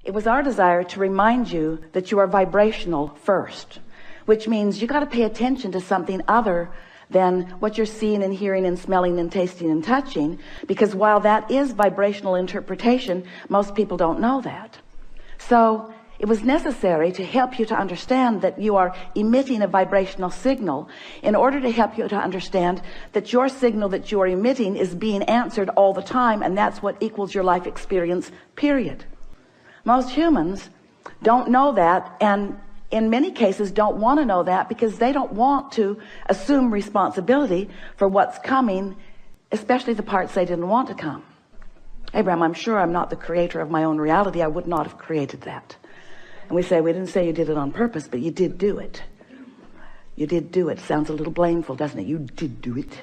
It was our desire to remind you that you are vibrational first, which means you got to pay attention to something other than what you're seeing and hearing and smelling and tasting and touching, because while that is vibrational interpretation, most people don't know that. So it was necessary to help you to understand that you are emitting a vibrational signal in order to help you to understand that your signal that you are emitting is being answered all the time, and that's what equals your life experience, period. Most humans don't know that, and in many cases don't want to know that, because they don't want to assume responsibility for what's coming, especially the parts they didn't want to come. Abraham, I'm sure I'm not the creator of my own reality. I would not have created that. And we say, we didn't say you did it on purpose, but you did do it. You did do it. Sounds a little blameful, doesn't it? You did do it.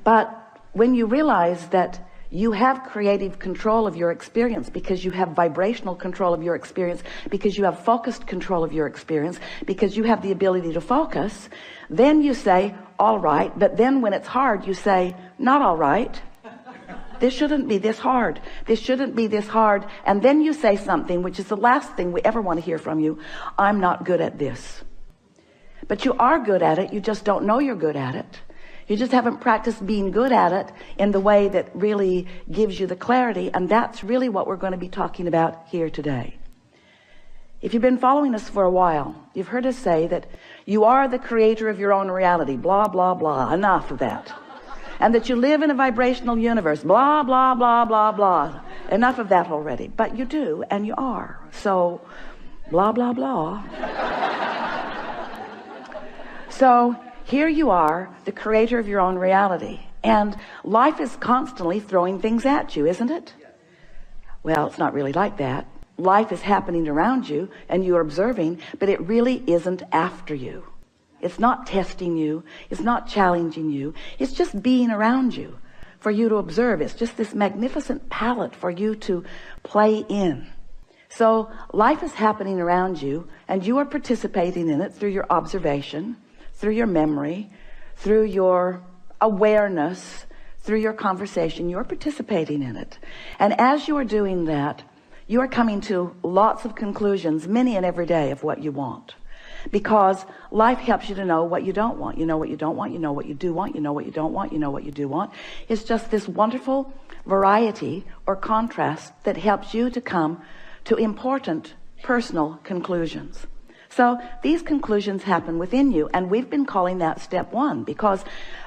But when you realize that you have creative control of your experience, because you have vibrational control of your experience, because you have focused control of your experience, because you have the ability to focus, then you say, all right. But then when it's hard, you say, not all right. This shouldn't be this hard. This shouldn't be this hard. And then you say something, which is the last thing we ever want to hear from you. I'm not good at this. But you are good at it. You just don't know you're good at it. You just haven't practiced being good at it in the way that really gives you the clarity. And that's really what we're going to be talking about here today. If you've been following us for a while, you've heard us say that you are the creator of your own reality. Blah, blah, blah. Enough of that. And that you live in a vibrational universe. Blah, blah, blah, blah, blah. Enough of that already. But you do, and you are. So, blah, blah, blah. So, here you are, the creator of your own reality. And life is constantly throwing things at you, isn't it? Well, it's not really like that. Life is happening around you, and you're observing, but it really isn't after you. It's not testing you. It's not challenging you. It's just being around you for you to observe. It's just this magnificent palette for you to play in. So life is happening around you, and you are participating in it through your observation, through your memory, through your awareness, through your conversation. You're participating in it. And as you are doing that, you are coming to lots of conclusions, many and every day, of what you want. Because life helps you to know what you don't want. You know what you don't want. You know what you do want. You know what you don't want. You know what you do want. It's just this wonderful variety or contrast that helps you to come to important personal conclusions. So these conclusions happen within you, and we've been calling that step one, because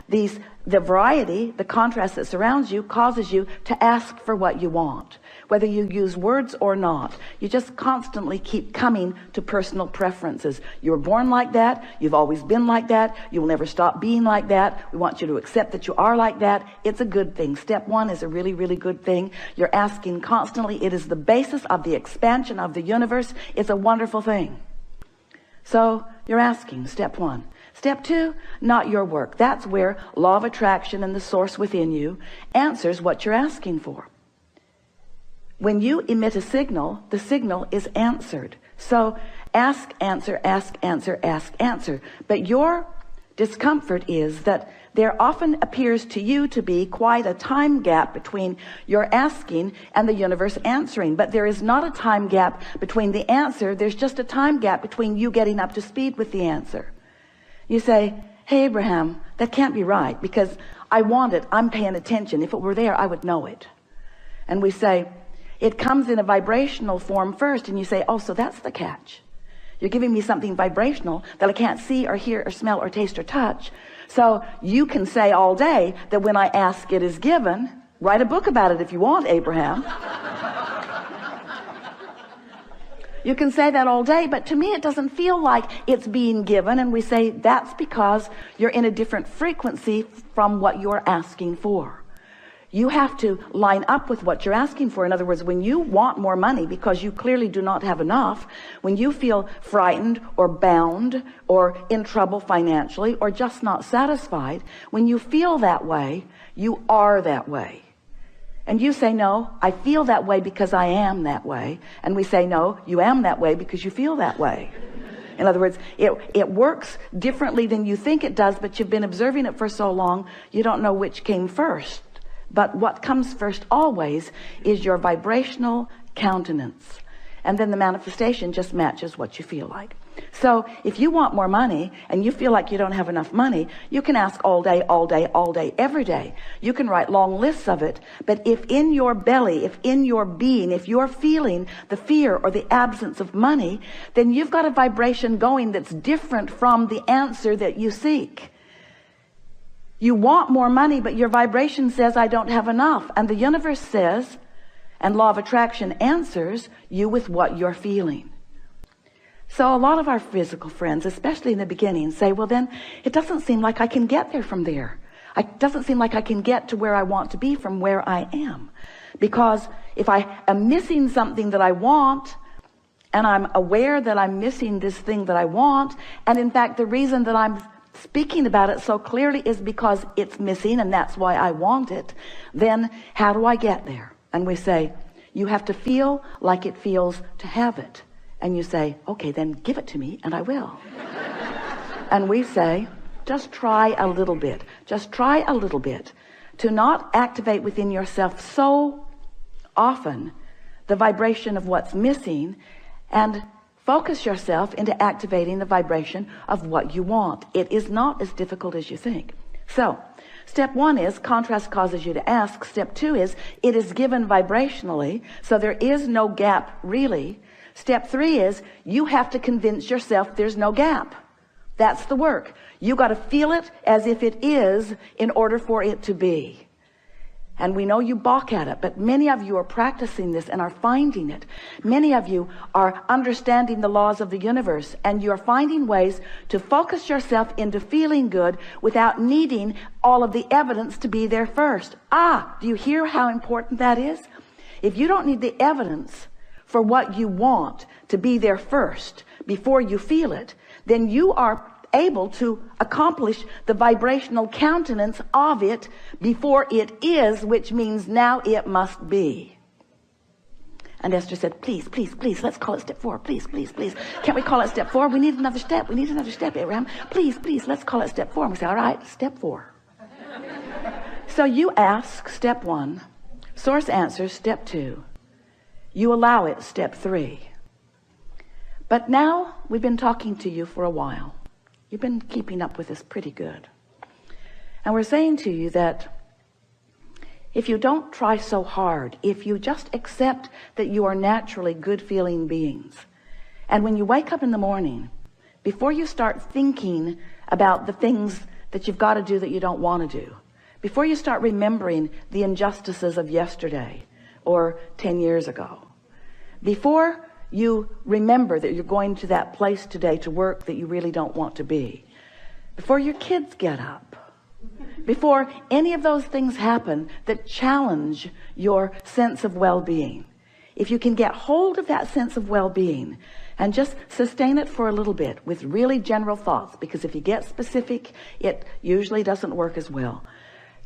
the variety, the contrast that surrounds you, causes you to ask for what you want. Whether you use words or not, you just constantly keep coming to personal preferences. You were born like that. You've always been like that. You will never stop being like that. We want you to accept that you are like that. It's a good thing. Step one is a really, really good thing. You're asking constantly. It is the basis of the expansion of the universe. It's a wonderful thing. So you're asking, step one. Step two, not your work. That's where law of attraction and the source within you answers what you're asking for. When you emit a signal, the signal is answered. So ask, answer, ask, answer, ask, answer. But your discomfort is that there often appears to you to be quite a time gap between your asking and the universe answering. But there is not a time gap between the answer. There's just a time gap between you getting up to speed with the answer. You say, hey, Abraham, that can't be right, because I want it. I'm paying attention. If it were there, I would know it. And we say, it comes in a vibrational form first. And you say, oh, so that's the catch. You're giving me something vibrational that I can't see or hear or smell or taste or touch. So you can say all day that when I ask, it is given. Write a book about it if you want, Abraham. You can say that all day, but to me it doesn't feel like it's being given. And we say that's because you're in a different frequency from what you're asking for. You have to line up with what you're asking for. In other words, when you want more money because you clearly do not have enough, when you feel frightened or bound or in trouble financially or just not satisfied, when you feel that way, you are that way. And you say, no, I feel that way because I am that way. And we say, no, you am that way because you feel that way. In other words, it works differently than you think it does, but you've been observing it for so long, you don't know which came first. But what comes first always is your vibrational countenance. And then the manifestation just matches what you feel like. So if you want more money and you feel like you don't have enough money, you can ask all day, all day, all day, every day. You can write long lists of it. But if in your belly, if in your being, if you're feeling the fear or the absence of money, then you've got a vibration going that's different from the answer that you seek. You want more money, but your vibration says, I don't have enough. And the universe says, and law of attraction answers you with what you're feeling. So a lot of our physical friends, especially in the beginning, say, well, then it doesn't seem like I can get there from there. It doesn't seem like I can get to where I want to be from where I am. Because if I am missing something that I want, and I'm aware that I'm missing this thing that I want, and in fact, the reason that I'm speaking about it so clearly is because it's missing, and that's why I want it, then how do I get there? And we say, you have to feel like it feels to have it. And you say, okay, then give it to me and I will. And we say, just try a little bit. Just try a little bit to not activate within yourself so often the vibration of what's missing, and focus yourself into activating the vibration of what you want. It is not as difficult as you think. So step 1 is contrast causes you to ask. Step 2 is it is given vibrationally, so there is no gap really. Step 3 is you have to convince yourself there's no gap. That's the work. You got to feel it as if it is in order for it to be. And we know you balk at it, but many of you are practicing this and are finding it. Many of you are understanding the laws of the universe, and you're finding ways to focus yourself into feeling good without needing all of the evidence to be there first. Do you hear how important that is? If you don't need the evidence for what you want to be there first before you feel it, then you are able to accomplish the vibrational countenance of it before it is, which means now it must be. And Esther said, please, please, please, let's call it step 4. Please, please, please. Can't we call it step 4? We need another step. We need another step, Abraham. Please, please, let's call it step 4. And we say, all right, step 4. So you ask step 1, source answers step 2. You allow it, step 3. But now we've been talking to you for a while. You've been keeping up with us pretty good. And we're saying to you that if you don't try so hard, if you just accept that you are naturally good feeling beings, and when you wake up in the morning, before you start thinking about the things that you've got to do that you don't want to do, before you start remembering the injustices of yesterday or 10 years ago, before you remember that you're going to that place today to work that you really don't want to be, before your kids get up, before any of those things happen that challenge your sense of well-being, if you can get hold of that sense of well-being and just sustain it for a little bit with really general thoughts, because if you get specific, it usually doesn't work as well.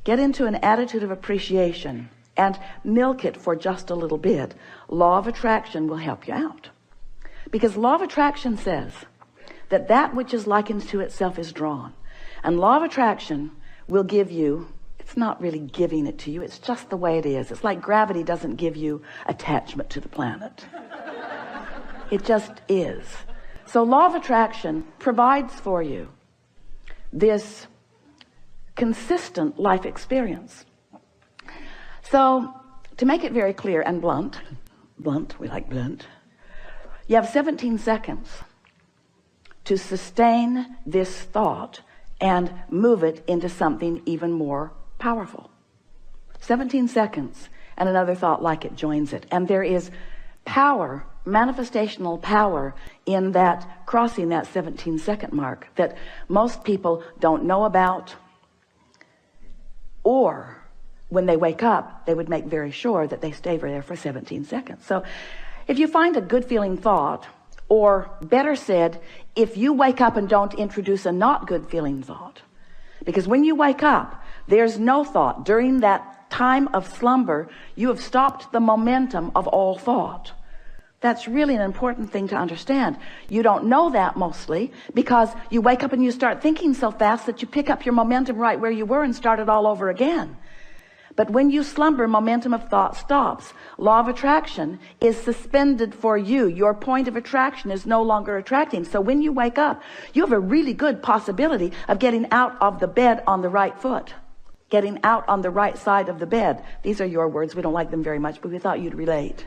Get into an attitude of appreciation and milk it for just a little bit. Law of attraction will help you out, because law of attraction says that that which is likened to itself is drawn, and law of attraction will give you, it's not really giving it to you, it's just the way it is. It's like gravity doesn't give you attachment to the planet. It just is. So law of attraction provides for you this consistent life experience. So to make it very clear and blunt, we like blunt, you have 17 seconds to sustain this thought and move it into something even more powerful. 17 seconds and another thought like it joins it. And there is power, manifestational power in that, crossing that 17-second mark, that most people don't know about, or when they wake up, they would make very sure that they stay there for 17 seconds. So if you find a good feeling thought, or better said, if you wake up and don't introduce a not good feeling thought, because when you wake up, there's no thought. During that time of slumber, you have stopped the momentum of all thought. That's really an important thing to understand. You don't know that mostly because you wake up and you start thinking so fast that you pick up your momentum right where you were and start it all over again. But when you slumber, momentum of thought stops. Law of attraction is suspended for you. Your point of attraction is no longer attracting. So when you wake up, you have a really good possibility of getting out of the bed on the right foot. Getting out on the right side of the bed. These are your words. We don't like them very much, but we thought you'd relate.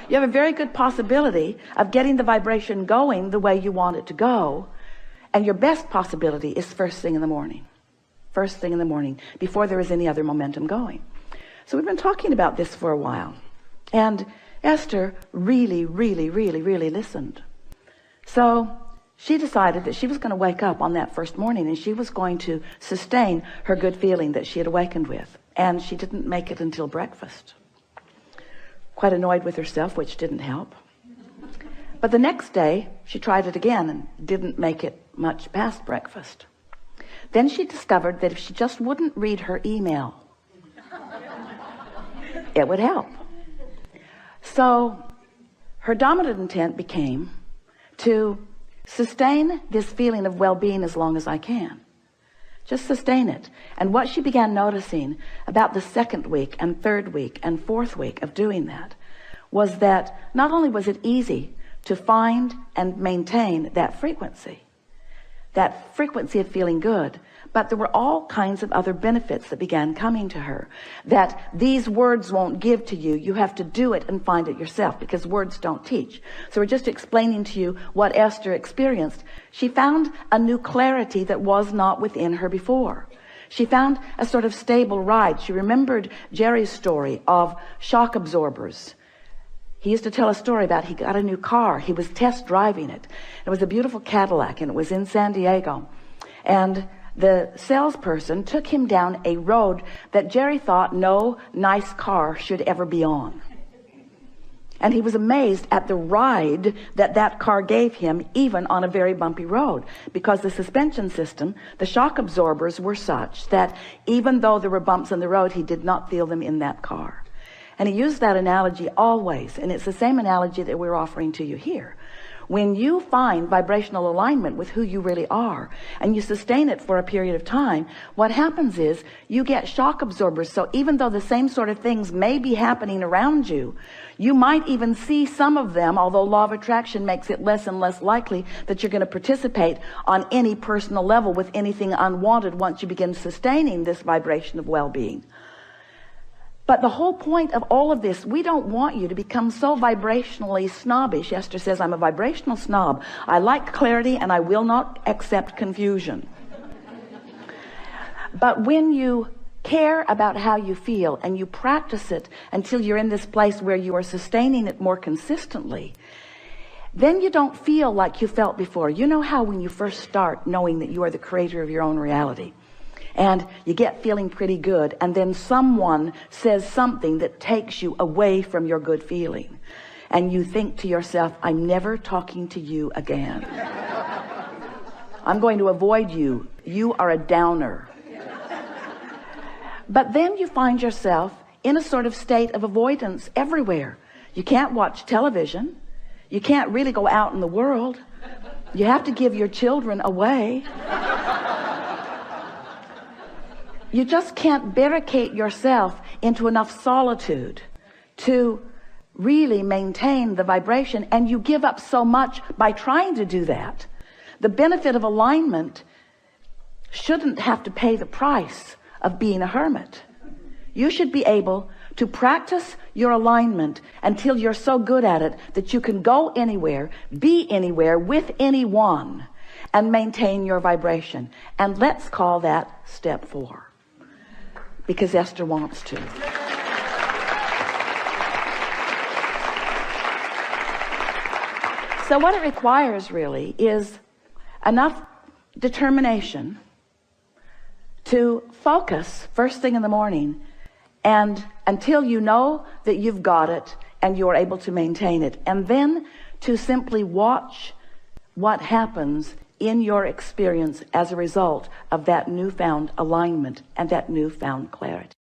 You have a very good possibility of getting the vibration going the way you want it to go. And your best possibility is first thing in the morning. First thing in the morning, before there is any other momentum going. So we've been talking about this for a while. And Esther really listened. So she decided that she was going to wake up on that first morning and she was going to sustain her good feeling that she had awakened with. And she didn't make it until breakfast. Quite annoyed with herself, which didn't help. But the next day, she tried it again and didn't make it much past breakfast. Then she discovered that if she just wouldn't read her email, it would help. So her dominant intent became to sustain this feeling of well-being as long as I can. Just sustain it. And what she began noticing about the second week and third week and fourth week of doing that was that not only was it easy to find and maintain that frequency of feeling good, but there were all kinds of other benefits that began coming to her that these words won't give to you. You have to do it and find it yourself, because words don't teach. So we're just explaining to you what Esther experienced. She found a new clarity that was not within her before. She found a sort of stable ride. She remembered Jerry's story of shock absorbers. He used to tell a story about he got a new car. He was test driving it. It was a beautiful Cadillac, and it was in San Diego. And the salesperson took him down a road that Jerry thought no nice car should ever be on. And he was amazed at the ride that that car gave him, even on a very bumpy road, because the suspension system, the shock absorbers were such that even though there were bumps in the road, he did not feel them in that car. And he used that analogy always, and it's the same analogy that we're offering to you here. When you find vibrational alignment with who you really are, and you sustain it for a period of time, what happens is you get shock absorbers. So even though the same sort of things may be happening around you, you might even see some of them, although law of attraction makes it less and less likely that you're going to participate on any personal level with anything unwanted once you begin sustaining this vibration of well-being. But the whole point of all of this, we don't want you to become so vibrationally snobbish. Esther says, I'm a vibrational snob. I like clarity and I will not accept confusion. But when you care about how you feel and you practice it until you're in this place where you are sustaining it more consistently, then you don't feel like you felt before. You know how when you first start knowing that you are the creator of your own reality, and you get feeling pretty good, and then someone says something that takes you away from your good feeling, and you think to yourself, I'm never talking to you again. I'm going to avoid you. You are a downer. But then you find yourself in a sort of state of avoidance everywhere. You can't watch television. You can't really go out in the world. You have to give your children away. You just can't barricade yourself into enough solitude to really maintain the vibration, and you give up so much by trying to do that. The benefit of alignment shouldn't have to pay the price of being a hermit. You should be able to practice your alignment until you're so good at it that you can go anywhere, be anywhere with anyone, and maintain your vibration. And let's call that step 4. Because Esther wants to. So what it requires really is enough determination to focus first thing in the morning, and until you know that you've got it and you're able to maintain it, and then to simply watch what happens in your experience as a result of that newfound alignment and that newfound clarity.